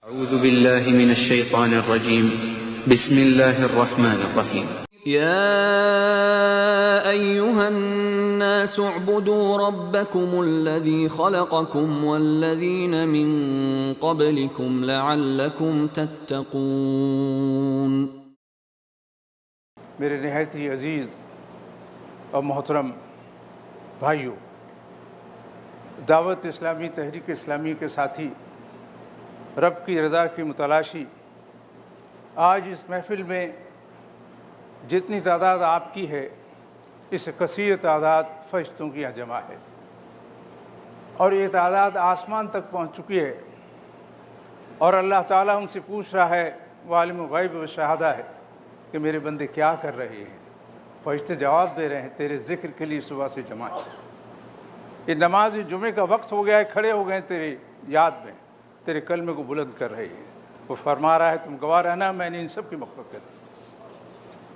أعوذ بالله من الشيطان الرجيم بسم الله الرحمن الرحيم يا أيها الناس اعبدوا ربكم الذي خلقكم والذين من قبلكم لعلكم تتقون۔ میرے نہایت ہی عزیز اور محترم بھائیوں، دعوت اسلامی تحریک اسلامی کے ساتھی، رب کی رضا کی متلاشی، آج اس محفل میں جتنی تعداد آپ کی ہے، اس سے کثیر تعداد فرشتوں کی یہاں جمع ہے، اور یہ تعداد آسمان تک پہنچ چکی ہے، اور اللہ تعالیٰ ان سے پوچھ رہا ہے، وہ عالم الغیب و شہادہ ہے، کہ میرے بندے کیا کر رہے ہیں؟ فرشتے جواب دے رہے ہیں، تیرے ذکر کے لیے صبح سے جمع ہے، یہ نماز جمعے کا وقت ہو گیا ہے، کھڑے ہو گئے ہیں تیری یاد میں، تیرے کلمے کو بلند کر رہے ہیں۔ وہ فرما رہا ہے تم گواہ رہنا، میں نے ان سب کی مغفرت کر دی۔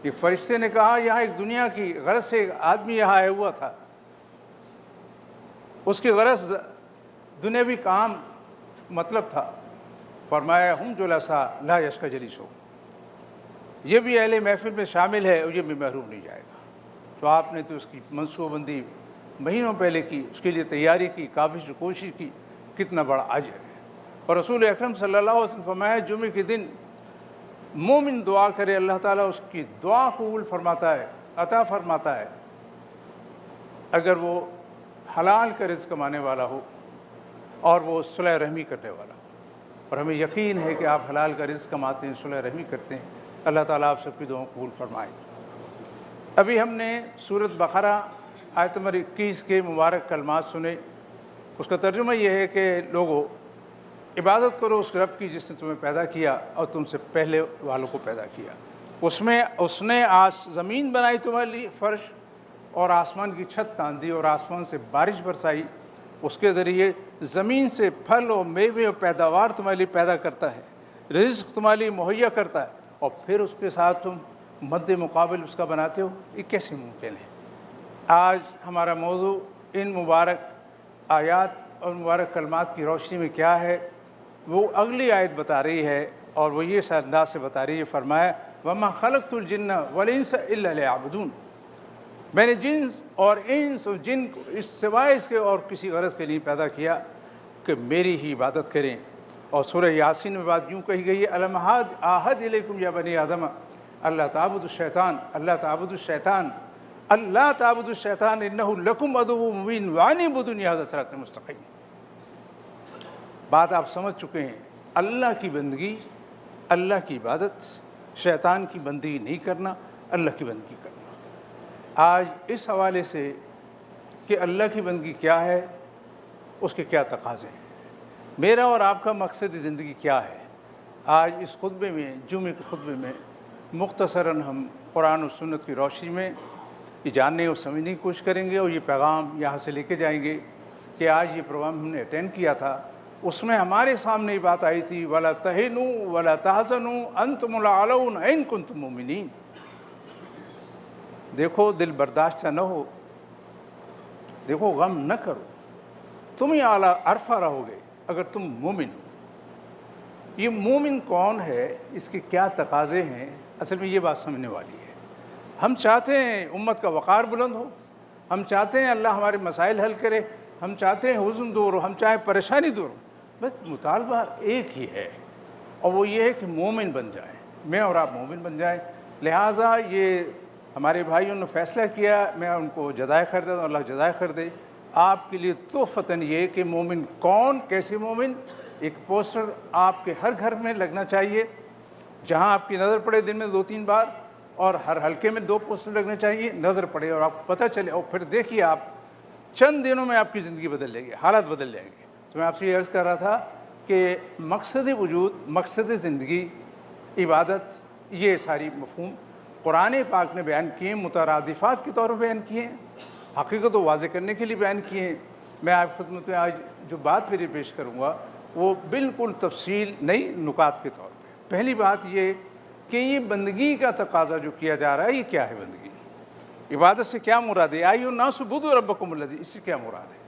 ایک فرشتے نے کہا یہاں ایک دنیا کی غرض سے ایک آدمی یہاں آیا ہوا تھا، اس کی غرض دنیاوی کام مطلب تھا، فرمایا ہم جلسا لا یشقی جلیسو، یہ بھی اہل محفل میں شامل ہے اور یہ بھی محروم نہیں جائے گا۔ تو آپ نے تو اس کی منصوبہ بندی مہینوں پہلے کی، اس کے لیے تیاری کی، کافی کوشش کی، کتنا بڑا اجر ہے۔ اور رسول اکرم صلی اللہ علیہ وسلم فرمایا جمعے کے دن مومن دعا کرے، اللہ تعالیٰ اس کی دعا قبول فرماتا ہے، عطا فرماتا ہے، اگر وہ حلال کا رزق کمانے والا ہو اور وہ صلح رحمی کرنے والا ہو۔ اور ہمیں یقین ہے کہ آپ حلال کا رزق کماتے ہیں، صلح رحمی کرتے ہیں، اللہ تعالیٰ آپ سب کی دعاؤں قبول فرمائے۔ ابھی ہم نے سورۃ بقرہ آیت نمبر 21 کے مبارک کلمات سنے۔ اس کا ترجمہ یہ ہے کہ لوگو عبادت کرو اس رب کی جس نے تمہیں پیدا کیا اور تم سے پہلے والوں کو پیدا کیا۔ اس نے زمین بنائی تمہارے لیے فرش، اور آسمان کی چھت تان دی، اور آسمان سے بارش برسائی، اس کے ذریعے زمین سے پھل اور میوے اور پیداوار تمہارے لیے پیدا کرتا ہے، رزق تمہارے لیے مہیا کرتا ہے، اور پھر اس کے ساتھ تم مد مقابل اس کا بناتے ہو۔ یہ کیسے ممکن ہے؟ آج ہمارا موضوع ان مبارک آیات اور مبارک کلمات کی روشنی میں کیا ہے، وہ اگلی آیت بتا رہی ہے، اور وہ یہ انداز سے بتا رہی ہے، فرمایا وَمَا خَلَقْتُ الْجِنَّ وَالْإِنسَ إِلَّا لِيَعْبُدُونَ، میں نے جنس اور انس اور جن کو اس سوائے اس کے اور کسی غرض کے لیے پیدا کیا کہ میری ہی عبادت کریں۔ اور سورہ یاسین میں بات یوں کہی گئی ہے، أَلَمْ أَعْهَدْ إِلَيْكُمْ يَا بَنِي آدَمَ أَلَّا تَعْبُدُوا الشَّيْطَانَ أَلَّا تَعْبُدُوا الشَّيْطَانَ أَلَّا تَعْبُدُوا الشَّيْطَانَ إِنَّهُ لَكُمْ عَدُوٌّ مُّبِينٌ وَأَنِ اعْبُدُونِي هَذَا صِرَاطٌ مُّسْتَقِيمٌ۔ بات آپ سمجھ چکے ہیں، اللہ کی بندگی، اللہ کی عبادت، شیطان کی بندگی نہیں کرنا، اللہ کی بندگی کرنا۔ آج اس حوالے سے کہ اللہ کی بندگی کیا ہے، اس کے کیا تقاضے ہیں، میرا اور آپ کا مقصد زندگی کیا ہے، آج اس خطبے میں، جمعے کے خطبے میں مختصراً ہم قرآن و سنت کی روشنی میں یہ جاننے اور سمجھنے کی کوشش کریں گے، اور یہ پیغام یہاں سے لے کے جائیں گے کہ آج یہ پروگرام ہم نے اٹینڈ کیا تھا، اس میں ہمارے سامنے یہ بات آئی تھی وَلَا تَهِنُوا وَلَا تَحْزَنُوا أَنْتُمُ الْأَعْلَوْنَ إِن كُنتُم مُّؤْمِنِينَ۔ دیکھو دل برداشتہ نہ ہو، دیکھو غم نہ کرو، تم ہی اعلیٰ عرفہ رہو گے اگر تم مومن ہو۔ یہ مومن کون ہے، اس کے کیا تقاضے ہیں، اصل میں یہ بات سمجھنے والی ہے۔ ہم چاہتے ہیں امت کا وقار بلند ہو، ہم چاہتے ہیں اللہ ہمارے مسائل حل کرے، ہم چاہتے ہیں حزن دور ہو، ہم چاہیں پریشانی دور ہو، بس مطالبہ ایک ہی ہے، اور وہ یہ ہے کہ مومن بن جائیں، میں اور آپ مومن بن جائیں۔ لہٰذا یہ ہمارے بھائیوں نے فیصلہ کیا، میں ان کو جزائے خیر دیتا ہوں، اللہ جزائے خیر دے۔ آپ کے لیے تحفتاً یہ کہ مومن کون، کیسے مومن، ایک پوسٹر آپ کے ہر گھر میں لگنا چاہیے، جہاں آپ کی نظر پڑے دن میں 2-3 بار، اور ہر حلقے میں 2 پوسٹر لگنے چاہیے، نظر پڑے اور آپ کو پتہ چلے، اور پھر دیکھیے آپ چند دنوں میں آپ کی زندگی بدل جائے گی، حالات بدل جائیں گے۔ تو میں آپ سے یہ عرض کر رہا تھا کہ مقصد وجود، مقصد زندگی، عبادت، یہ ساری مفہوم قرآن پاک نے بیان کیے، مترادفات کے طور پر بیان کیے ہیں، حقیقت کو واضح کرنے کے لیے بیان کیے ہیں۔ میں آپ کی خدمت میں آج جو بات میری پیش کروں گا وہ بالکل تفصیل نئی نکات کے طور پہ۔ پہلی بات یہ کہ یہ بندگی کا تقاضا جو کیا جا رہا ہے، یہ کیا ہے بندگی، عبادت سے کیا مراد ہے، ایھا الناس اعبدوا ربکم الذی، اس سے کیا مراد ہے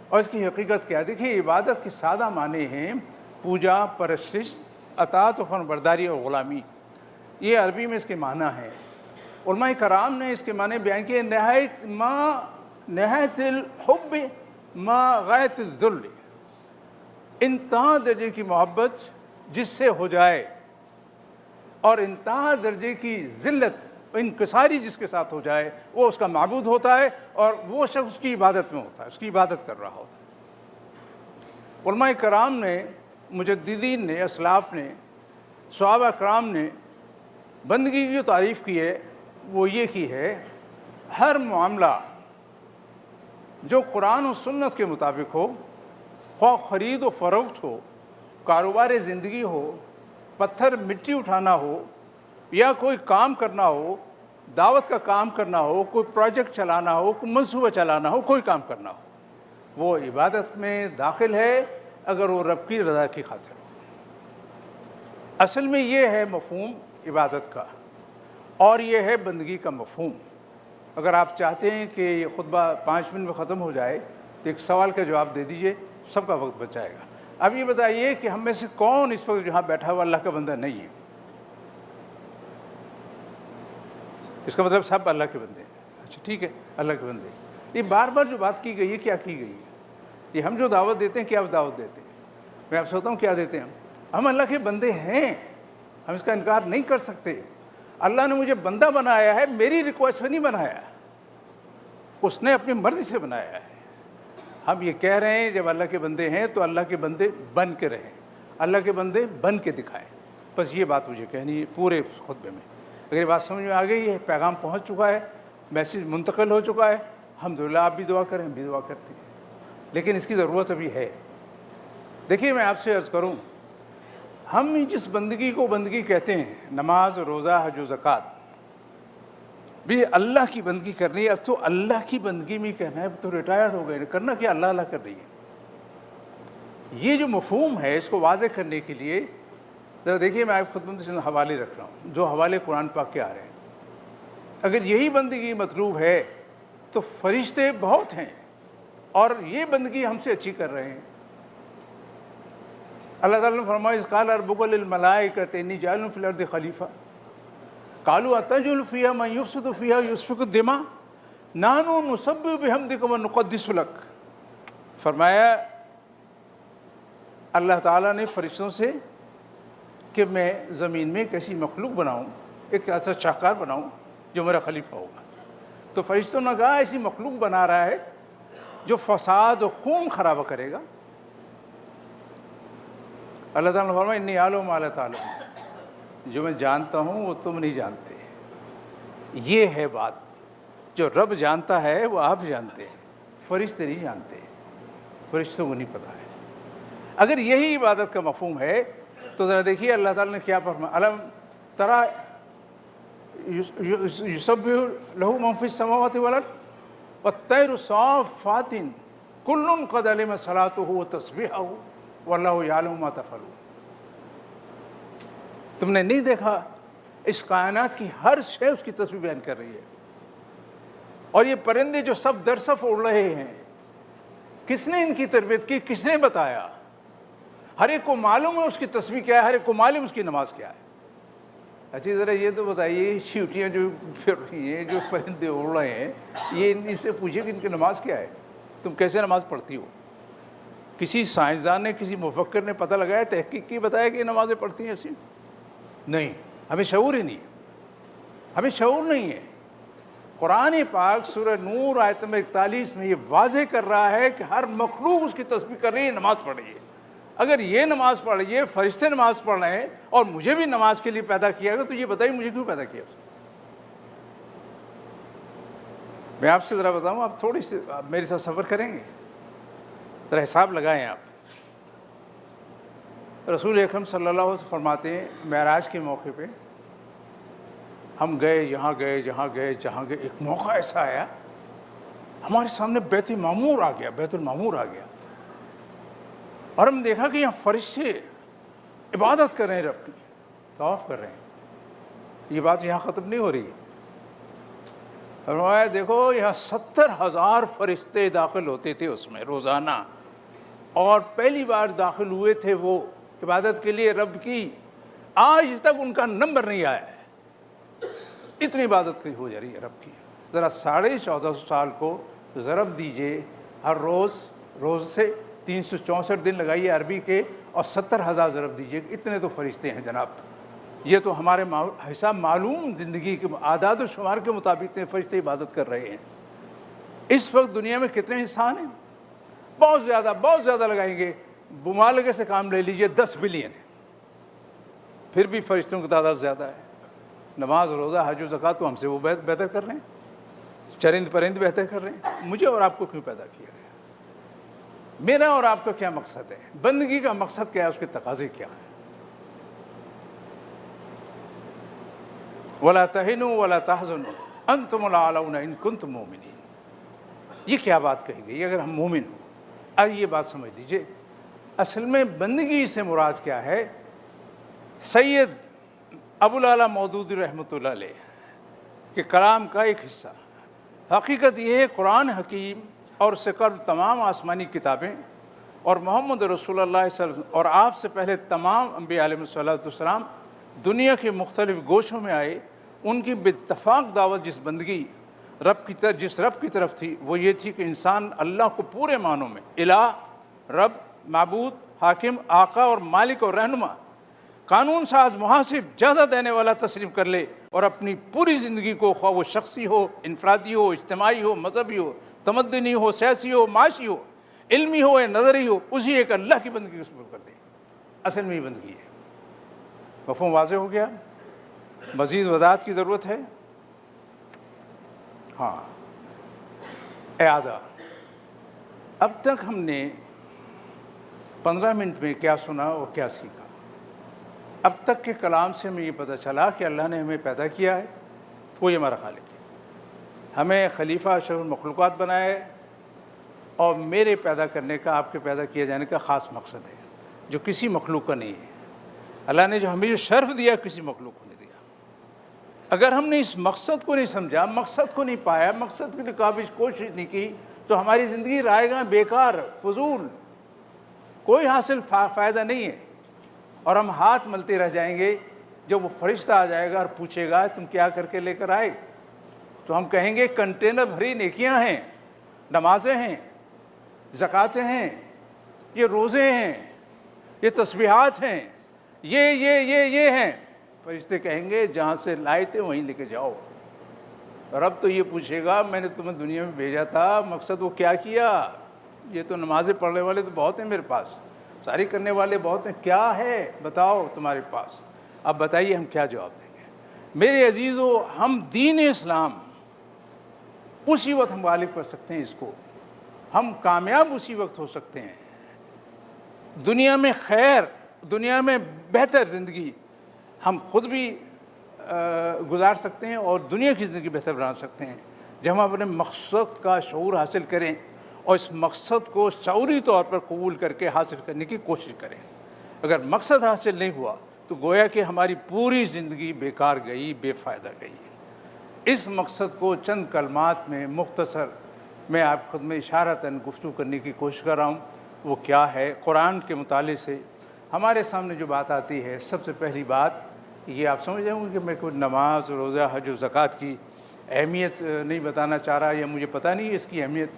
اور اس کی حقیقت کیا ہے۔ دیکھیے عبادت کے سادہ معنی ہیں پوجا، پرستش، اطاعت و فرمانبرداری اور غلامی، یہ عربی میں اس کے معنی ہیں۔ علماء کرام نے اس کے معنی بیان کیے نہایت الحب ما غایت الذل، انتہا درجے کی محبت جس سے ہو جائے اور انتہا درجے کی ذلت، انکساری جس کے ساتھ ہو جائے، وہ اس کا معبود ہوتا ہے اور وہ شخص اس کی عبادت میں ہوتا ہے، اس کی عبادت کر رہا ہوتا ہے۔ علماء کرام نے، مجددین نے، اسلاف نے، صحابہ کرام نے بندگی کی جو تعریف کی ہے وہ یہ کی ہے، ہر معاملہ جو قرآن و سنت کے مطابق ہو، خواہ خرید و فروخت ہو، کاروبار زندگی ہو، پتھر مٹی اٹھانا ہو، یا کوئی کام کرنا ہو، دعوت کا کام کرنا ہو، کوئی پروجیکٹ چلانا ہو، کوئی منصوبہ چلانا ہو، کوئی کام کرنا ہو، وہ عبادت میں داخل ہے اگر وہ رب کی رضا کی خاطر ہو۔ اصل میں یہ ہے مفہوم عبادت کا، اور یہ ہے بندگی کا مفہوم۔ اگر آپ چاہتے ہیں کہ یہ خطبہ 5 منٹ میں ختم ہو جائے تو ایک سوال کا جواب دے دیجئے، سب کا وقت بچ جائے گا۔ اب یہ بتائیے کہ ہم میں سے کون اس وقت جہاں بیٹھا ہوا اللہ کا بندہ نہیں ہے؟ اس کا مطلب سب اللہ کے بندے ہیں۔ اچھا ٹھیک ہے، اللہ کے بندے۔ یہ بار بار جو بات کی گئی ہے، کیا کی گئی ہے؟ یہ ہم جو دعوت دیتے ہیں، کیا دعوت دیتے ہیں؟ میں آپ سے بتاؤں کیا دیتے ہیں ہم اللہ کے بندے ہیں، ہم اس کا انکار نہیں کر سکتے۔ اللہ نے مجھے بندہ بنایا ہے، میری ریکویسٹ پہ نہیں بنایا، اس نے اپنی مرضی سے بنایا ہے۔ ہم یہ کہہ رہے ہیں جب اللہ کے بندے ہیں تو اللہ کے بندے بن کے رہیں، اللہ کے بندے بن کے دکھائیں۔ بس یہ بات مجھے کہنی ہے پورے خطبے میں۔ اگر یہ بات سمجھ میں آ گئی ہے، پیغام پہنچ چکا ہے، میسیج منتقل ہو چکا ہے، الحمدللہ۔ آپ بھی دعا کریں، ہم بھی دعا کرتے ہیں، لیکن اس کی ضرورت ابھی ہے۔ دیکھیے میں آپ سے عرض کروں، ہم جس بندگی کو بندگی کہتے ہیں، نماز، روزہ، حج و زکوٰۃ، بھی اللہ کی بندگی کرنی ہے۔ اب تو اللہ کی بندگی میں کہنا ہے، اب تو ریٹائرڈ ہو گئے، کرنا کیا، اللہ اللہ کر رہی ہے۔ یہ جو مفہوم ہے اس کو واضح کرنے کے لیے ذرا دیکھیے، میں آپ خود سے حوالے رکھ رہا ہوں، جو حوالے قرآن پاک کے آ رہے ہیں۔ اگر یہی بندگی مطلوب ہے تو فرشتے بہت ہیں اور یہ بندگی ہم سے اچھی کر رہے ہیں۔ اللہ تعالیٰ نے فرمایا، اذ قال ربک للملائکۃ انی جاعل فی الارض خلیفہ قالوا اتجعل فیہا من یفسد فیہا ویسفک الدماء نحن نسبح بحمدک ونقدس لک۔ فرمایا اللہ تعالیٰ نے فرشتوں سے کہ میں زمین میں ایک ایسی مخلوق بناؤں، ایک ایسا شاہکار بناؤں جو میرا خلیفہ ہوگا۔ تو فرشتوں نے کہا ایسی مخلوق بنا رہا ہے جو فساد و خون خرابہ کرے گا۔ اللہ تعالیٰ نے فرمایا انی اعلم ما لا تعلمون، جو میں جانتا ہوں وہ تم نہیں جانتے۔ یہ ہے بات، جو رب جانتا ہے وہ آپ جانتے ہیں، فرشتے نہیں جانتے، فرشتوں کو نہیں پتہ ہے۔ اگر یہی عبادت کا مفہوم ہے تو ذرا دیکھیے اللہ تعالیٰ نے کیا فرمایا، الم تری یسبح لہ من فی السماوات والارض والطیر صافات کل قد علم صلاۃہ وتسبیحہ واللہ یعلم ما تفعلون۔ تم نے نہیں دیکھا اس کائنات کی ہر شے اس کی تسبیح بیان کر رہی ہے، اور یہ پرندے جو صف در صف اڑ رہے ہیں، کس نے ان کی تربیت کی، کس نے بتایا؟ ہر ایک کو معلوم ہے اس کی تسبیح کیا ہے، ہر ایک کو معلوم اس کی نماز کیا ہے۔ اچھا ذرا یہ تو بتائیے، چیونٹیاں جو پھر رہی ہیں، جو پرندے اڑ رہے ہیں، یہ ان سے پوچھے کہ ان کی نماز کیا ہے، تم کیسے نماز پڑھتی ہو؟ کسی سائنسدان نے، کسی مفکر نے پتہ لگایا، تحقیق کی، بتایا کہ یہ نمازیں پڑھتی ہیں ایسی؟ نہیں، ہمیں شعور ہی نہیں ہے، ہمیں شعور نہیں ہے۔ قرآن پاک سورہ نور آیت نمبر 41 میں یہ واضح کر رہا ہے کہ ہر مخلوق اس کی تسبیح کر رہی ہے، نماز پڑھ رہی ہے۔ اگر یہ نماز پڑھ رہی ہے، فرشتے نماز پڑھ رہے ہیں، اور مجھے بھی نماز کے لیے پیدا کیا گیا، تو یہ بتائیے مجھے کیوں پیدا کیا؟ میں آپ سے ذرا بتاؤں، آپ تھوڑی سی میرے ساتھ سفر کریں گے، ذرا حساب لگائیں آپ۔ رسول اکرم صلی اللہ علیہ وسلم فرماتے ہیں، معراج کے موقع پہ ہم گئے، یہاں گئے، جہاں گئے، جہاں گئے، ایک موقع ایسا آیا ہمارے سامنے بیت معمور آ گیا، بیت المعمور آ گیا، اور ہم دیکھا کہ یہاں فرشتے عبادت کر رہے ہیں، رب کی طواف کر رہے ہیں۔ یہ بات یہاں ختم نہیں ہو رہی ہے۔ فرمایا دیکھو یہاں 70,000 فرشتے داخل ہوتے تھے اس میں روزانہ، اور پہلی بار داخل ہوئے تھے وہ عبادت کے لیے رب کی آج تک ان کا نمبر نہیں آیا ہے، اتنی عبادت کی ہو جا رہی ہے رب کی۔ ذرا 1450 سال کو ضرب دیجئے، ہر روز سے 364 دن لگائیے عربی کے، اور 70,000 ضرب دیجئے، اتنے تو فرشتے ہیں جناب۔ یہ تو ہمارے حساب معلوم زندگی کے اعداد و شمار کے مطابق اتنے فرشتے عبادت کر رہے ہیں۔ اس وقت دنیا میں کتنے انسان ہیں؟ بہت زیادہ لگائیں گے، مبالغے سے کام لے لیجئے 10 بلین ہے، پھر بھی فرشتوں کی تعداد زیادہ ہے۔ نماز، روزہ، حج و زکوٰۃ تو ہم سے وہ بہتر کر رہے ہیں، چرند پرند بہتر کر رہے ہیں۔ مجھے اور آپ کو کیوں پیدا کیا گیا؟ میرا اور آپ کا کیا مقصد ہے؟ بندگی کا مقصد کیا ہے؟ اس کے تقاضے کیا ہیں؟ وَلَا تَهِنُوا وَلَا تَحْزَنُوا أَنْتُمُ الْأَعْلَوْنَ إِن كُنتُم مُؤْمِنِينَ۔ یہ کیا بات کہی گئی اگر ہم مومن ہوں؟ اب یہ بات سمجھ لیجئے، اصل میں بندگی سے مراد کیا ہے؟ سید ابو العلا مودودی رحمۃ اللہ علیہ کے کلام کا ایک حصہ، حقیقت یہ ہے قرآن حکیم اور اس سے قبل تمام آسمانی کتابیں اور محمد رسول اللہ صلی اللہ علیہ وسلم اور آپ سے پہلے تمام انبیاء علیہ السلام دنیا کے مختلف گوشوں میں آئے، ان کی باتفاق دعوت جس رب کی طرف تھی وہ یہ تھی کہ انسان اللہ کو پورے معنوں میں الہ، رب، معبود، حاکم، آقا اور مالک اور رہنما، قانون ساز، محاسب، جزا دینے والا تسلیم کر لے، اور اپنی پوری زندگی کو، خواہ وہ شخصی ہو، انفرادی ہو، اجتماعی ہو، مذہبی ہو، تمدنی ہو، سیاسی ہو، معاشی ہو، علمی ہو یا نظری ہو، اسی ایک اللہ کی بندگی کو سپرد کر دے۔ اصل میں یہ بندگی ہے۔ مفہوم واضح ہو گیا؟ مزید وضاحت کی ضرورت ہے؟ ہاں، اعادہ۔ اب تک ہم نے 15 منٹ میں کیا سنا اور کیا سیکھا؟ اب تک کے کلام سے ہمیں یہ پتہ چلا کہ اللہ نے ہمیں پیدا کیا ہے، وہی ہمارا خالق ہے، ہمیں خلیفہ اشرف المخلوقات بنایا ہے، اور میرے پیدا کرنے کا، آپ کے پیدا کیے جانے کا خاص مقصد ہے جو کسی مخلوق کا نہیں ہے۔ اللہ نے ہمیں جو شرف دیا کسی مخلوق کو نہیں دیا۔ اگر ہم نے اس مقصد کو نہیں سمجھا، مقصد کو نہیں پایا، مقصد کے لیے قابل کوشش نہیں کی، تو ہماری زندگی رائیگاں، بیکار، فضول، کوئی حاصل فائدہ نہیں ہے، اور ہم ہاتھ ملتے رہ جائیں گے۔ جب وہ فرشتہ آ جائے گا اور پوچھے گا تم کیا کر کے لے کر آئے، تو ہم کہیں گے کنٹینر بھری نیکیاں ہیں، نمازیں ہیں، زکوٰتیں ہیں، یہ روزے ہیں، یہ تسبیحات ہیں، یہ ہیں۔ فرشتے کہیں گے جہاں سے لائے تھے وہیں لے کے جاؤ۔ رب تو یہ پوچھے گا میں نے تمہیں دنیا میں بھیجا تھا، مقصد وہ کیا کیا؟ یہ تو نمازیں پڑھنے والے تو بہت ہیں میرے پاس، ساری کرنے والے بہت ہیں، کیا ہے بتاؤ تمہارے پاس؟ اب بتائیے ہم کیا جواب دیں گے؟ میرے عزیزو، ہم دین اسلام اسی وقت ہم غالب کر سکتے ہیں اس کو، ہم کامیاب اسی وقت ہو سکتے ہیں، دنیا میں خیر، دنیا میں بہتر زندگی ہم خود بھی گزار سکتے ہیں اور دنیا کی زندگی بہتر بنا سکتے ہیں، جب ہم اپنے مقصد کا شعور حاصل کریں اور اس مقصد کو شعوری طور پر قبول کر کے حاصل کرنے کی کوشش کریں۔ اگر مقصد حاصل نہیں ہوا تو گویا کہ ہماری پوری زندگی بیکار گئی، بے فائدہ گئی۔ اس مقصد کو چند کلمات میں مختصر میں آپ خود میں اشارتاً گفتگو کرنے کی کوشش کر رہا ہوں۔ وہ کیا ہے؟ قرآن کے مطالعے سے ہمارے سامنے جو بات آتی ہے، سب سے پہلی بات یہ آپ سمجھ جائیں گے کہ میں کوئی نماز، روزہ، حج و زکوٰۃ کی اہمیت نہیں بتانا چاہ رہا، یا مجھے پتہ نہیں ہے اس کی اہمیت،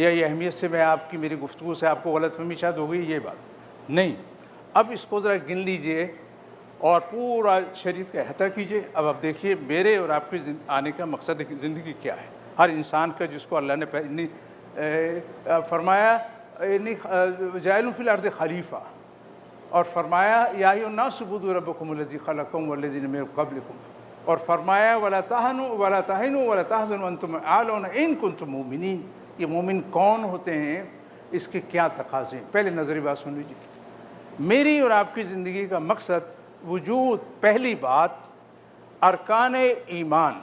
یا یہ اہمیت سے میں آپ کی میری گفتگو سے آپ کو غلط فہمی شاید ہو گئی، یہ بات نہیں۔ اب اس کو ذرا گن لیجئے اور پورا شریعت کا احاطہ کیجئے۔ اب آپ دیکھیے میرے اور آپ کے آنے کا مقصد زندگی کیا ہے، ہر انسان کا، جس کو اللہ نے فرمایا جاعل فی الارض خلیفہ، اور فرمایا یا ایھا الناس اعبدوا ربکم الذی خلقکم والذین من قبلکم، اور فرمایا ولا تہنوا ولا تحزنوا وانتم اعلون ان کنتم مؤمنین۔ یہ مومن کون ہوتے ہیں، اس کے کیا تقاضے ہیں؟ پہلے نظری بات سن لیجیے۔ میری اور آپ کی زندگی کا مقصد وجود، پہلی بات ارکان ایمان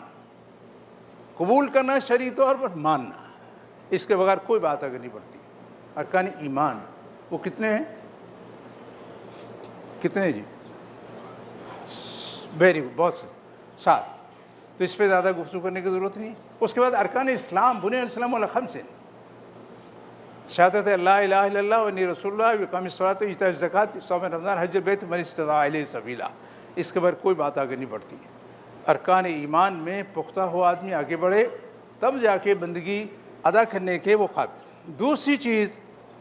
قبول کرنا، شرعی طور پر ماننا، اس کے بغیر کوئی بات آگے نہیں بڑھتی۔ ارکان ایمان وہ کتنے ہیں؟ کتنے جی؟ ویری گڈ، بہت سے، 7۔ تو اس پہ زیادہ گفتگو کرنے کی ضرورت نہیں۔ اس کے بعد ارکان اسلام، بنی الاسلام علی خمس، شہادت لا الہ الا اللہ و انی رسول اللہ، اقام الصلاۃ و ایتاء الزکوٰۃ، صوم رمضان، حج بیت من استطاع الیہ سبیلا، اس کے بعد کوئی بات آگے نہیں بڑھتی ہے۔ ارکان ایمان میں پختہ ہوا آدمی آگے بڑھے تب جا کے بندگی ادا کرنے کے وہ قابل۔ دوسری چیز،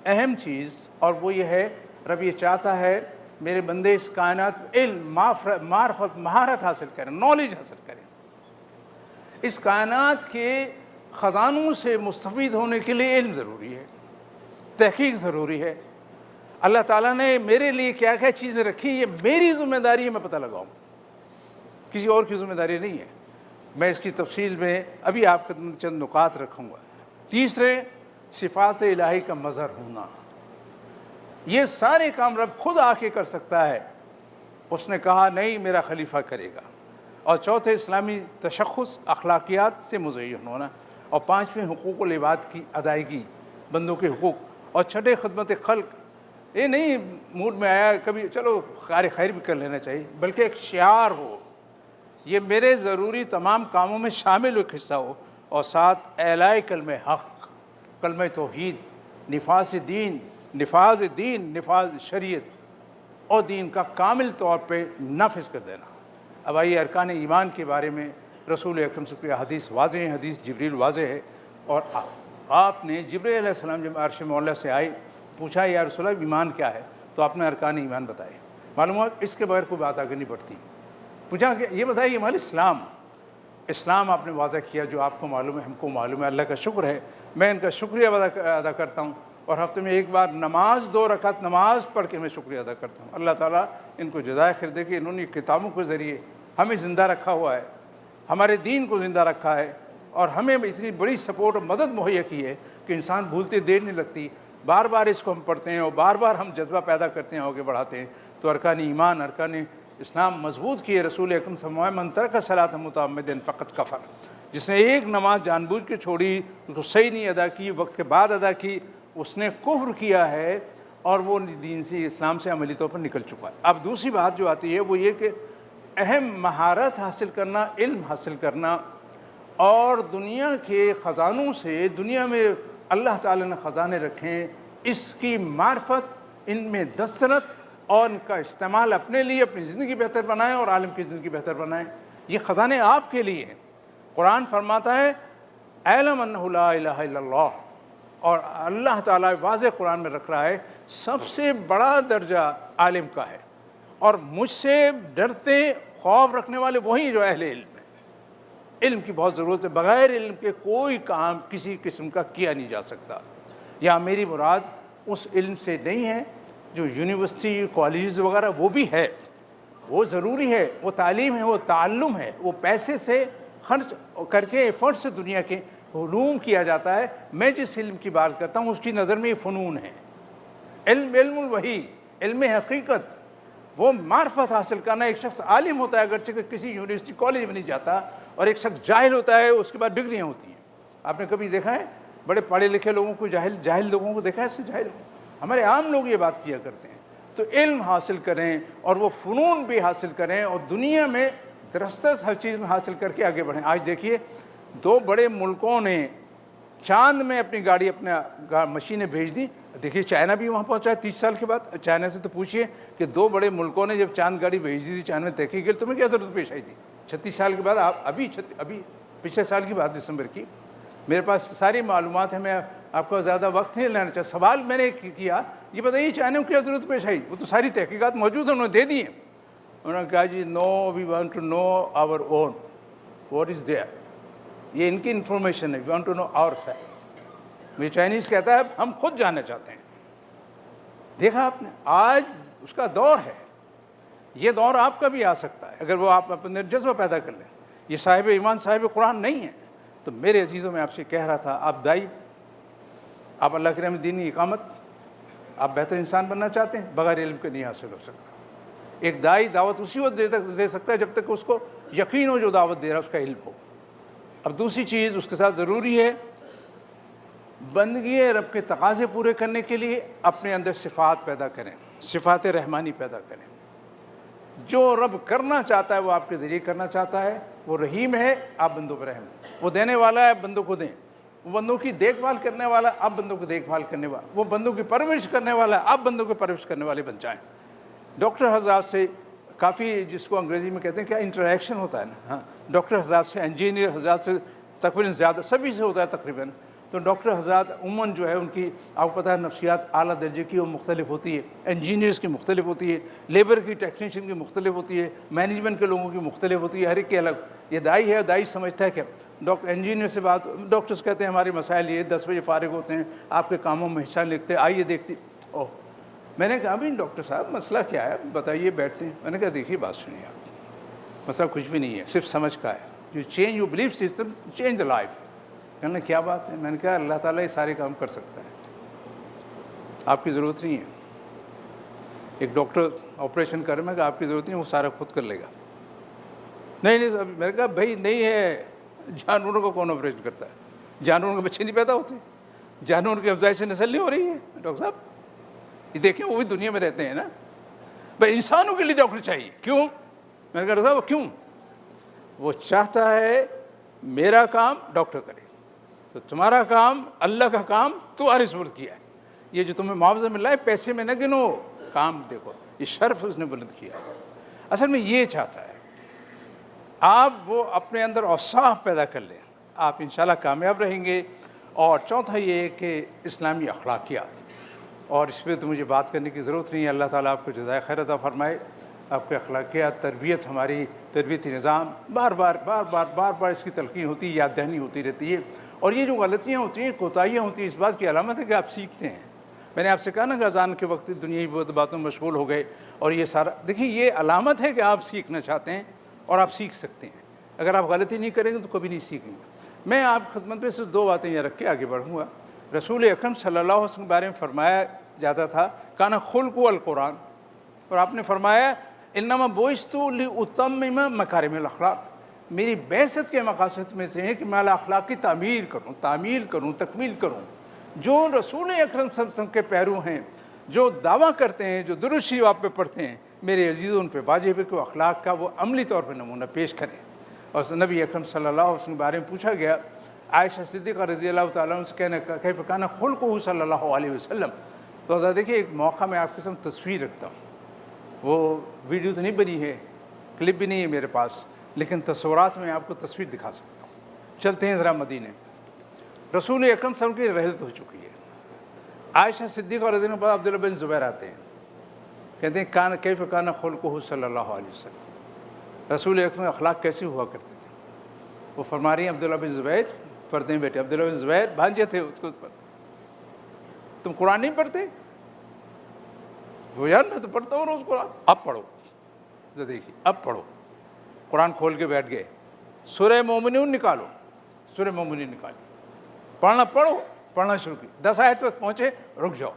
اہم چیز، اور وہ یہ ہے رب یہ چاہتا ہے میرے بندے اس کائنات میں علم، معرفت، مہارت حاصل کریں، نالج حاصل کریں۔ اس کائنات کے خزانوں سے مستفید ہونے کے لیے علم ضروری ہے، تحقیق ضروری ہے۔ اللہ تعالیٰ نے میرے لیے کیا کیا چیزیں رکھی، یہ میری ذمہ داری ہے، میں پتہ لگاؤں، کسی اور کی ذمہ داری نہیں ہے۔ میں اس کی تفصیل میں ابھی آپ کے چند نکات رکھوں گا۔ تیسرے، صفات الہی کا مظہر ہونا، یہ سارے کام رب خود آ کے کر سکتا ہے، اس نے کہا نہیں میرا خلیفہ کرے گا۔ اور چوتھے، اسلامی تشخص، اخلاقیات سے مزین ہونا، اور پانچویں، حقوق العباد کی ادائیگی، بندوں کے حقوق، اور چھٹے، خدمت خلق۔ یہ نہیں موڈ میں آیا کبھی چلو خیر بھی کر لینا چاہیے، بلکہ ایک شعار ہو، یہ میرے ضروری تمام کاموں میں شامل ایک حصہ ہو، اور ساتھ اعلاء کلمہ حق، کلمہ توحید، نفاذ دین، نفاذ شریعت اور دین کا کامل طور پہ نافذ کر دینا۔ اب آئیے ارکان ایمان کے بارے میں رسول اکرم صلی اللہ علیہ وسلم کی حدیث واضح ہے، حدیث جبریل واضح ہے، اور آپ نے جبریل علیہ السلام جب عرش مولا سے آئے، پوچھا یا رسول اللہ ایمان کیا ہے، تو آپ نے ارکان ایمان بتائے۔ معلوم ہوا اس کے بغیر کوئی بات آگے نہیں بڑھتی۔ پوچھا کہ یہ بتائیے ہمارا اسلام آپ نے واضح کیا، جو آپ کو معلوم ہے، ہم کو معلوم ہے، اللہ کا شکر ہے، میں ان کا شکریہ ادا کرتا ہوں، اور ہفتے میں ایک بار نماز، 2 رکعت نماز پڑھ کے میں شکریہ ادا کرتا ہوں۔ اللہ تعالیٰ ان کو جزائے خیر دے کہ انہوں نے کتابوں کے ذریعے ہمیں زندہ رکھا ہوا ہے، ہمارے دین کو زندہ رکھا ہے، اور ہمیں اتنی بڑی سپورٹ اور مدد مہیا کی ہے کہ انسان بھولتے دیر نہیں لگتی، بار بار اس کو ہم پڑھتے ہیں اور بار بار ہم جذبہ پیدا کرتے ہیں، آگے بڑھاتے ہیں۔ تو ارکان ایمان، ارکان اسلام مضبوط کیے۔ رسول اکرم صلی اللہ علیہ وسلم من ترک صلاۃ متعمدا فقط کفر، جس نے ایک نماز جان بوجھ کے چھوڑی، اس کو صحیح نہیں ادا کی، وقت کے بعد ادا کی، اس نے کفر کیا ہے، اور وہ دین سے، اسلام سے عملی طور پر نکل چکا ہے۔ اب دوسری بات جو آتی ہے وہ یہ کہ اہم مہارت حاصل کرنا، علم حاصل کرنا، اور دنیا کے خزانوں سے، دنیا میں اللہ تعالیٰ نے خزانے رکھیں، اس کی معرفت، ان میں دسترت، اور ان کا استعمال اپنے لیے، اپنی زندگی بہتر بنائیں اور عالم کی زندگی بہتر بنائیں۔ یہ خزانے آپ کے لیے ہیں۔ قرآن فرماتا ہے اعلم انہ لا الہ الا اللہ، اور اللہ تعالیٰ واضح قرآن میں رکھ رہا ہے سب سے بڑا درجہ عالم کا ہے، اور مجھ سے ڈرتے، خوف رکھنے والے وہی جو اہل علم ہیں۔ علم کی بہت ضرورت ہے، بغیر علم کے کوئی کام کسی قسم کا کیا نہیں جا سکتا۔ یا میری مراد اس علم سے نہیں ہے جو یونیورسٹی، کالجز وغیرہ، وہ بھی ہے، وہ ضروری ہے، وہ تعلیم ہے، وہ تعلم ہے، وہ پیسے سے خرچ کر کے، ایفرٹ سے دنیا کے علوم کیا جاتا ہے۔ میں جس علم کی بات کرتا ہوں اس کی نظر میں یہ فنون ہے۔ علم الوحی، علم حقیقت، وہ معرفت حاصل کرنا۔ ایک شخص عالم ہوتا ہے اگرچہ کہ کسی یونیورسٹی کالج میں نہیں جاتا، اور ایک شخص جاہل ہوتا ہے، اس کے بعد ڈگریاں ہوتی ہیں۔ آپ نے کبھی دیکھا ہے بڑے پڑھے لکھے لوگوں کو جاہل لوگوں کو دیکھا ہے؟ اس سے جاہل، ہمارے عام لوگ یہ بات کیا کرتے ہیں۔ تو علم حاصل کریں، اور وہ فنون بھی حاصل کریں، اور دنیا میں درستس ہر چیز میں حاصل کر کے آگے بڑھیں۔ آج دیکھیے 2 بڑے ملکوں نے چاند میں اپنی گاڑی، اپنا مشینیں بھیج دی۔ دیکھیے چائنا بھی وہاں پہنچا ہے 30 سال کے بعد۔ چائنا سے تو پوچھئے کہ 2 بڑے ملکوں نے جب چاند گاڑی بھیج دی تھی، چاند میں تحقیق کی، تمہیں کیا ضرورت پیش آئی تھی 36 سال کے بعد؟ ابھی پچھلے سال کی بات، دسمبر کی، میرے پاس ساری معلومات ہیں، میں آپ کو زیادہ وقت نہیں لینا چاہتا۔ سوال میں نے کیا، یہ بتائیے چائنا کو کیا ضرورت پیش آئی؟ وہ تو ساری تحقیقات موجود ہیں، انہوں نے دے دی ہیں۔ انہوں نے کہا جی no, we want to know our own what is there, یہ ان کی انفارمیشن ہے، we want to know our self. یہ چائنیز کہتا ہے ہم خود جاننا چاہتے ہیں۔ دیکھا آپ نے، آج اس کا دور ہے، یہ دور آپ کا بھی آ سکتا ہے اگر وہ آپ اپنے جذبہ پیدا کر لیں۔ یہ صاحب ایمان، صاحب قرآن نہیں ہے۔ تو میرے عزیزوں، میں آپ سے کہہ رہا تھا، آپ دائی، آپ اللہ کے رحمت دینی اقامت، آپ بہتر انسان بننا چاہتے ہیں، بغیر علم کے نہیں حاصل ہو سکتا۔ ایک دائی دعوت اسی وقت دے سکتا ہے جب تک اس کو یقین ہو جو دعوت دے رہا ہے اس کا علم ہو۔ اب دوسری چیز اس کے ساتھ ضروری ہے، بندگی رب کے تقاضے پورے کرنے کے لیے اپنے اندر صفات پیدا کریں، صفات رحمانی پیدا کریں۔ جو رب کرنا چاہتا ہے وہ آپ کے ذریعے کرنا چاہتا ہے۔ وہ رحیم ہے، آپ بندوں پر رحم، وہ دینے والا ہے، بندوں کو دیں۔ وہ بندوں کی دیکھ بھال کرنے والا آپ بندوں کی دیکھ بھال کرنے والا، وہ بندوں کی پرورش کرنے والا آپ بندوں کی پرورش کرنے والے بن جائیں۔ ڈاکٹر حضرات سے کافی، جس کو انگریزی میں کہتے ہیں کیا انٹریکشن ہوتا ہے نا، ہاں ڈاکٹر حضرات سے، انجینئر حضرات سے تقریباً زیادہ سبھی سے ہوتا ہے تقریباً۔ تو ڈاکٹر حضرات عموماً جو ہے ان کی آپ کو پتہ ہے نفسیات اعلیٰ درجے کی وہ مختلف ہوتی ہے، انجینئرس کی مختلف ہوتی ہے، لیبر کی ٹیکنیشین کی مختلف ہوتی ہے، مینجمنٹ کے لوگوں کی مختلف ہوتی ہے، ہر ایک کی الگ۔ یہ دائی ہے، دائی سمجھتا ہے کہ ڈاکٹر انجینئر سے بات، ڈاکٹرس کہتے ہیں ہمارے مسائل یہ 10 بجے فارغ ہوتے ہیں، آپ کے کاموں میں حصہ لکھتے، آئیے دیکھتی۔ اوہ میں نے کہا بھی ڈاکٹر صاحب مسئلہ کیا ہے بتائیے، بیٹھتے ہیں۔ میں نے کہا دیکھیے بات سنیے آپ، مسئلہ کچھ بھی نہیں ہے، صرف سمجھ کا ہے۔ You change your belief system change the life. کہنے لگے کیا بات ہے؟ میں نے کہا اللہ تعالیٰ یہ سارے کام کر سکتا ہے، آپ کی ضرورت نہیں ہے۔ ایک ڈاکٹر آپریشن کر میں کہ آپ کی ضرورت نہیں ہے، وہ سارا خود کر لے گا۔ نہیں میں نے کہا بھائی نہیں ہے، جانوروں کو کون آپریشن کرتا ہے؟ جانوروں کے بچے نہیں پیدا ہوتے، جانوروں کی افزائش نسل نہیں ہو رہی ہے ڈاکٹر صاحب، یہ دیکھیں وہ بھی دنیا میں رہتے ہیں نا۔ بھائی انسانوں کے لیے ڈاکٹر چاہیے، کیوں؟ میں نے کہا ڈاکٹر صاحب کیوں؟ وہ چاہتا ہے میرا کام ڈاکٹر کرے، تو تمہارا کام اللہ کا کام تمہاری ضرورت کیا ہے، یہ جو تمہیں معاوضہ مل رہا ہے پیسے میں نہ گنو، کام دیکھو، یہ شرف اس نے بلند کیا۔ اصل میں یہ چاہتا ہے آپ وہ اپنے اندر اوصاف پیدا کر لیں، آپ انشاءاللہ کامیاب رہیں گے۔ اور چوتھا یہ ہے کہ اسلامی اخلاقیات، اور اس پہ تو مجھے بات کرنے کی ضرورت نہیں ہے، اللہ تعالیٰ آپ کو جزائے خیر عطا فرمائے۔ آپ کے اخلاقیات، تربیت، ہماری تربیتی نظام بار بار اس کی تلقین ہوتی ہے، یاد دہانی ہوتی رہتی ہے۔ اور یہ جو غلطیاں ہوتی ہیں، کوتاہیاں ہوتی ہیں، اس بات کی علامت ہے کہ آپ سیکھتے ہیں۔ میں نے آپ سے کہا نا کہ اذان کے وقت دنیاوی باتوں میں مشغول ہو گئے، اور یہ سارا دیکھیں یہ علامت ہے کہ آپ سیکھنا چاہتے ہیں اور آپ سیکھ سکتے ہیں۔ اگر آپ غلطی نہیں کریں گے تو کبھی نہیں سیکھیں گے۔ میں آپ خدمت پہ صرف 2 باتیں یہ رکھ کے آگے بڑھوں گا۔ رسول اکرم صلی اللہ علیہ وسلم کے بارے میں فرمایا جاتا تھا کانا خلق القرآن، اور آپ نے فرمایا انما بعثت لاتمم مکارم الاخلاق، میری بعثت کے مقاصد میں سے ہے کہ میں اخلاق کی تعمیر کروں، تکمیل کروں۔ جو رسول اکرم صلی اللہ علیہ وسلم کے پیرو ہیں، جو دعویٰ کرتے ہیں، جو درود شریف آپ پہ پڑھتے ہیں، میرے عزیزوں ان پہ واجب ہے کہ وہ اخلاق کا وہ عملی طور پہ نمونہ پیش کریں۔ اور نبی اکرم صلی اللہ علیہ وسلم کے بارے میں پوچھا گیا، عائشہ صدیقہ رضی اللہ تعالیٰ عنہ سے کیف کان خلقہ صلی اللہ علیہ وسلم۔ تو دیکھیے ایک موقع میں آپ کے سامنے تصویر رکھتا ہوں، وہ ویڈیو تو نہیں بنی ہے، کلپ بھی نہیں ہے میرے پاس، لیکن تصورات میں آپ کو تصویر دکھا سکتا ہوں۔ چلتے ہیں ذرا مدینے۔ رسول اکرم صلی اللہ علیہ وسلم کی رحلت ہو چکی ہے، عائشہ صدیقہ رضی اللہ عنہ عبداللہ بن زبیر آتے ہیں، کہتے ہیں کیف کان خلقہ صلی اللہ علیہ وسلم، رسول اکرم اخلاق کیسے ہوا کرتے تھے؟ وہ فرما رہی ہیں عبداللہ بن زبیر، پڑھتے ہیں بیٹے، عبداللہ بن زبیر بھانجے تھے، اس کو پتہ، تم قرآن نہیں پڑھتے؟ وہ یار میں تو پڑھتا ہوں روز قرآن۔ اب پڑھو، تو دیکھیے اب پڑھو۔ قرآن کھول کے بیٹھ گئے، سورہ مومنون نکالو، سورہ مومنون نکالی، پڑھنا شروع کی، 10 آیت تک پہنچے، رک جاؤ،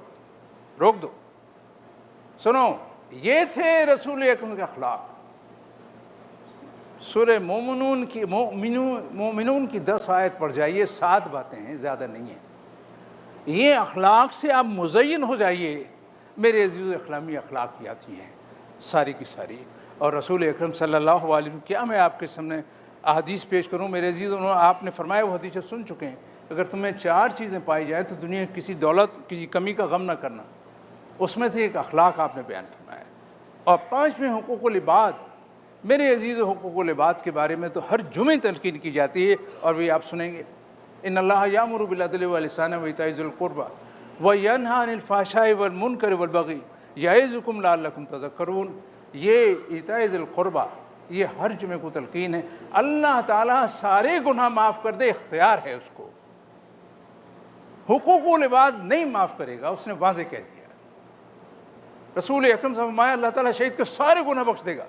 روک دو، سنو، یہ تھے رسول اکرم کے اخلاق۔ سورہ مومنون کی 10 آیت پڑھ جائیے، 7 باتیں ہیں، زیادہ نہیں ہیں۔ یہ اخلاق سے آپ مزین ہو جائیے۔ میرے عزیز اسلامی اخلاقیات ہی ہیں ساری کی ساری۔ اور رسول اکرم صلی اللہ علیہ وسلم، کیا میں آپ کے سامنے احادیث پیش کروں؟ میرے عزیز، آپ نے فرمایا، وہ حدیث سن چکے ہیں، اگر تمہیں 4 چیزیں پائی جائیں تو دنیا کسی دولت، کسی کمی کا غم نہ کرنا۔ اس میں سے ایک اخلاق آپ نے بیان فرمایا۔ اور 5ویں حقوق العباد، میرے عزیز حقوق العباد کے بارے میں تو ہر جمعے تلقین کی جاتی ہے، اور بھی آپ سنیں گے، ان اللہ یامر بالعدل والاحسان وایتاء ذی القربى وینہی عن الفحشاء والمنکر والبغی یعظکم لعلکم تذکرون۔ یہ ایتاء ذی القربى یہ ہر جمعے کو تلقین ہے۔ اللہ تعالیٰ سارے گناہ معاف کر دے، اختیار ہے اس کو، حقوق العباد نہیں معاف کرے گا، اس نے واضح کہہ دیا۔ رسول اکرم صلی اللہ علیہ وسلم فرمایا اللہ تعالیٰ شہید کے سارے گناہ بخش دے گا،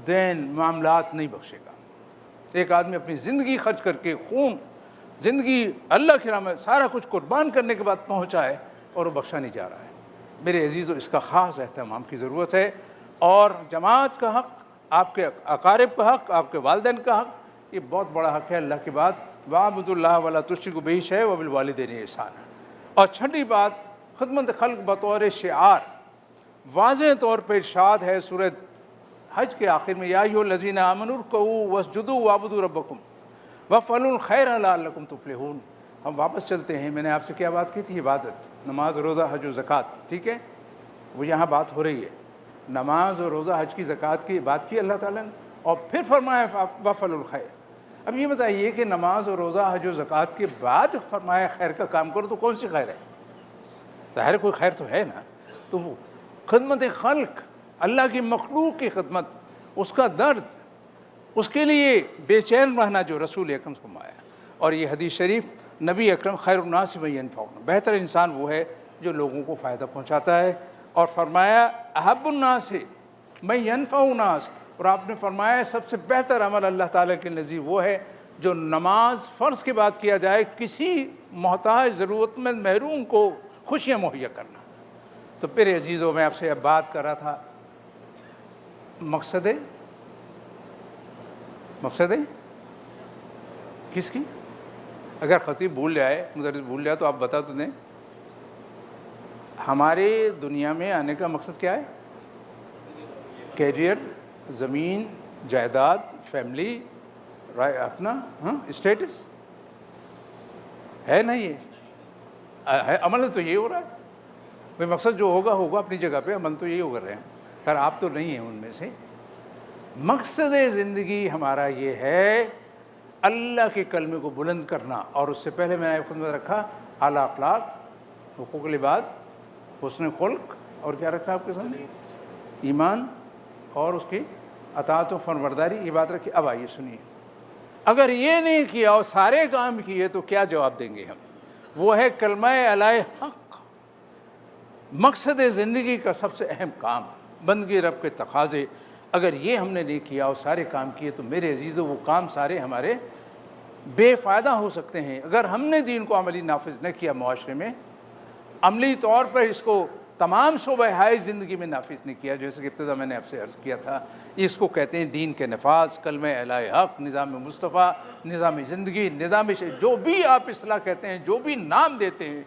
دین معاملات نہیں بخشے گا۔ ایک آدمی اپنی زندگی خرچ کر کے، خون، زندگی اللہ کی راہ میں سارا کچھ قربان کرنے کے بعد پہنچا ہے اور وہ بخشا نہیں جا رہا ہے۔ میرے عزیزو، اس کا خاص اہتمام کی ضرورت ہے۔ اور جماعت کا حق، آپ کے اقارب کا حق، آپ کے والدین کا حق، یہ بہت بڑا حق ہے اللہ کی بات، وَاعْبُدُوا اللَّهَ وَلَا تُشْرِكُوا بِهِ شَيْئًا وَبِالْوَالِدَيْنِ إِحْسَانًا۔ اور چھٹی بات، خدمت خلق بطور شعار واضح طور پر ارشاد ہے سورہ حج کے آخر میں، یا ایھا الذین آمنوا ارکعوا واسجدوا واعبدوا ربکم، وَافْعَلُوا الْخَيْرَ لَعَلَّكُمْ تُفْلِحُونَ۔ ہم واپس چلتے ہیں، میں نے آپ سے کیا بات کی تھی؟ عبادت، نماز، روزہ، حج و زکوٰۃ، ٹھیک ہے؟ وہ یہاں بات ہو رہی ہے، نماز اور روزہ حج کی زکوٰۃ کی بات کی اللہ تعالیٰ نے، اور پھر فرمایا وَافْعَلُوا الْخَيْرَ۔ اب یہ بتائیے کہ نماز اور روزہ حج و زکوٰۃ کے بعد فرمایا خیر کا کام کرو، تو کون سی خیر ہے؟ ظاہر کوئی خیر تو ہے نا۔ تو وہ خدمت خلق، اللہ کی مخلوق کی خدمت، اس کا درد، اس کے لیے بے چین رہنا جو رسول اکرم سے فرمایا۔ اور یہ حدیث شریف نبی اکرم خیر الناس من ینفعون، بہتر انسان وہ ہے جو لوگوں کو فائدہ پہنچاتا ہے، اور فرمایا احب الناس من ینفع الناس، اور آپ نے فرمایا سب سے بہتر عمل اللہ تعالیٰ کے نزدیک وہ ہے جو نماز فرض کے بعد کیا جائے، کسی محتاج ضرورت مند محروم کو خوشیاں مہیا کرنا۔ تو پھر عزیزوں، میں آپ سے اب بات کر رہا تھا مقصد کس کی؟ اگر خطیب بھول جائے، مدرس بھول جائے تو آپ بتا تو دیں۔ ہمارے دنیا میں آنے کا مقصد کیا ہے؟ کیریئر، زمین، جائیداد، فیملی، اپنا اسٹیٹس ہے نا؟ یہ عمل تو یہی ہو رہا ہے بھائی، مقصد جو ہوگا اپنی جگہ پہ، عمل تو یہی ہو کر رہے ہیں، خیر آپ تو نہیں ہیں ان میں سے۔ مقصد زندگی ہمارا یہ ہے اللہ کے کلمے کو بلند کرنا، اور اس سے پہلے میں نے آپ خدمت رکھا اعلیٰ اخلاق، حقوق العباد، حسن خلق، اور کیا رکھا آپ کے سامنے؟ ایمان، اور اس کی اطاعت و فرمانبرداری، یہ بات رکھی۔ اب آئیے سنیے، اگر یہ نہیں کیا اور سارے کام کیے تو کیا جواب دیں گے ہم؟ وہ ہے کلمہ الہ حق، مقصد زندگی کا سب سے اہم کام، بندگی رب کے تقاضے۔ اگر یہ ہم نے نہیں کیا اور سارے کام کیے تو میرے عزیزو، وہ کام سارے ہمارے بے فائدہ ہو سکتے ہیں اگر ہم نے دین کو عملی نافذ نہ کیا، معاشرے میں عملی طور پر اس کو تمام شعبہ حیات زندگی میں نافذ نہیں کیا۔ جیسے کہ ابتدا میں نے آپ سے عرض کیا تھا، اس کو کہتے ہیں دین کے نفاذ، کلمہ الہ حق، نظام مصطفیٰ، نظام زندگی، نظام جو بھی آپ اصلاح کہتے ہیں، جو بھی نام دیتے ہیں،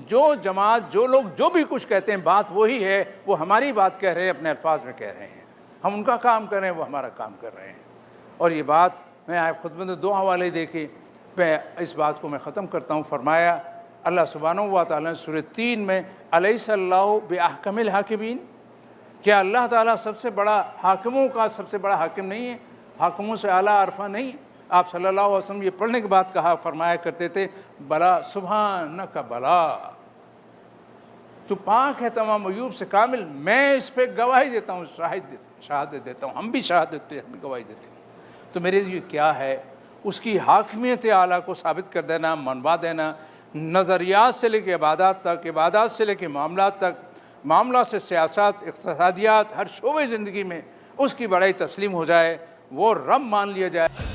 جو جماعت، جو لوگ جو بھی کچھ کہتے ہیں، بات وہی ہے، وہ ہماری بات کہہ رہے ہیں، اپنے الفاظ میں کہہ رہے ہیں، ہم ان کا کام کر رہے ہیں، وہ ہمارا کام کر رہے ہیں۔ اور یہ بات میں آپ خدمت میں دو حوالے دے کے میں اس بات کو میں ختم کرتا ہوں۔ فرمایا اللہ سبحانہ و تعالیٰ نے سورہ 3 میں الیس اللہ باحکم الحاکمین، کیا اللہ تعالیٰ سب سے بڑا حاکموں کا سب سے بڑا حاکم نہیں ہے؟ حاکموں سے اعلیٰ عرفہ نہیں؟ آپ صلی اللہ علیہ وسلم یہ پڑھنے کے بعد کہا فرمایا کرتے تھے، بلا سبحانک بلا، تو پاک ہے تمام عیوب سے کامل، میں اس پہ گواہی دیتا ہوں، شہادت دیتا ہوں، ہم بھی شہادت دیتے ہیں، ہم بھی گواہی دیتے ہیں۔ تو میرے لیے کیا ہے؟ اس کی حاکمیت اعلیٰ کو ثابت کر دینا، منوا دینا، نظریات سے لے کے عبادات تک، عبادات سے لے کے معاملات تک، معاملات سے سیاست، اقتصادیات، ہر شعبے زندگی میں اس کی بڑائی تسلیم ہو جائے، وہ رب مان لیا جائے۔